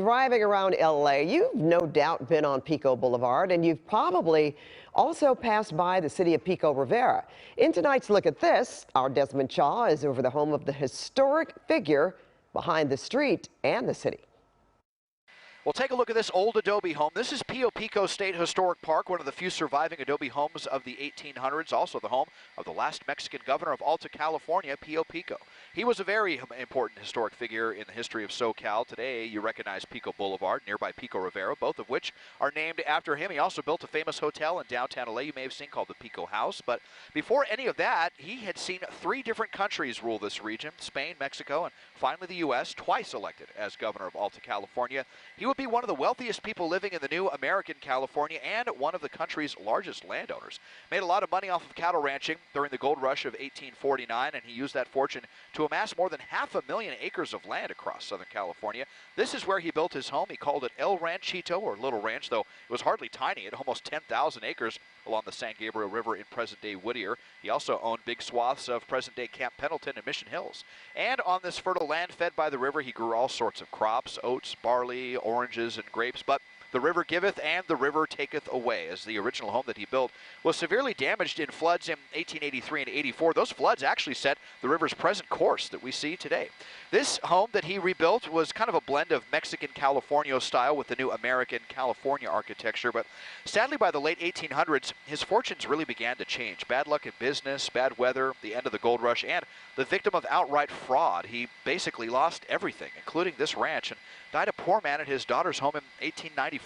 driving around LA, you've no doubt been on Pico Boulevard, and you've probably also passed by the city of Pico Rivera. In tonight's Look at This, our Desmond Shaw is over the home of the historic figure behind the street and the city. Well, take a look at this old adobe home. This is Pio Pico State Historic Park, one of the few surviving adobe homes of the 1800s, also the home of the last Mexican governor of Alta California, Pio Pico. He was a very important historic figure in the history of SoCal. Today, you recognize Pico Boulevard, nearby Pico Rivera, both of which are named after him. He also built a famous hotel in downtown LA you may have seen called the Pico House. But before any of that, he had seen 3 different countries rule this region: Spain, Mexico, and finally the U.S., twice elected as governor of Alta California. He would be one of the wealthiest people living in the new American California and one of the country's largest landowners. Made a lot of money off of cattle ranching during the gold rush of 1849, and he used that fortune to amass more than 500,000 acres of land across Southern California. This is where he built his home. He called it El Ranchito, or Little Ranch, though it was hardly tiny at almost 10,000 acres along the San Gabriel River in present-day Whittier. He also owned big swaths of present-day Camp Pendleton and Mission Hills. And on this fertile land fed by the river, he grew all sorts of crops: oats, barley, oranges, and grapes. But the river giveth and the river taketh away, as the original home that he built was severely damaged in floods in 1883 and 84. Those floods actually set the river's present course that we see today. This home that he rebuilt was kind of a blend of Mexican California style with the new American California architecture, but sadly by the late 1800s, his fortunes really began to change. Bad luck in business, bad weather, the end of the gold rush, and the victim of outright fraud. He basically lost everything, including this ranch, and died a poor man at his daughter's home in 1894.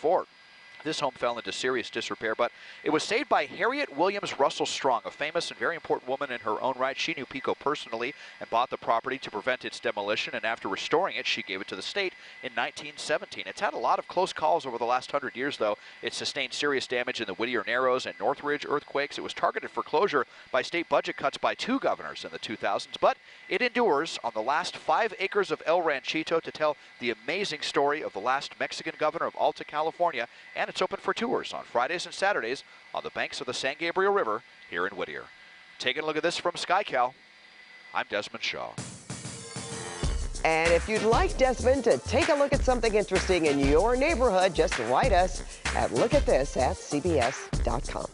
This home fell into serious disrepair, but it was saved by Harriet Williams Russell Strong, a famous and very important woman in her own right. She knew Pico personally and bought the property to prevent its demolition, and after restoring it, she gave it to the state in 1917. It's had a lot of close calls over the last 100 years, though. It sustained serious damage in the Whittier Narrows and Northridge earthquakes. It was targeted for closure by state budget cuts by 2 governors in the 2000s, but it endures on the last 5 acres of El Ranchito to tell the amazing story of the last Mexican governor of Alta California, and it's open for tours on Fridays and Saturdays on the banks of the San Gabriel River here in Whittier. Taking a look at this from SkyCal, I'm Desmond Shaw. And if you'd like Desmond to take a look at something interesting in your neighborhood, just write us at lookathis@cbs.com.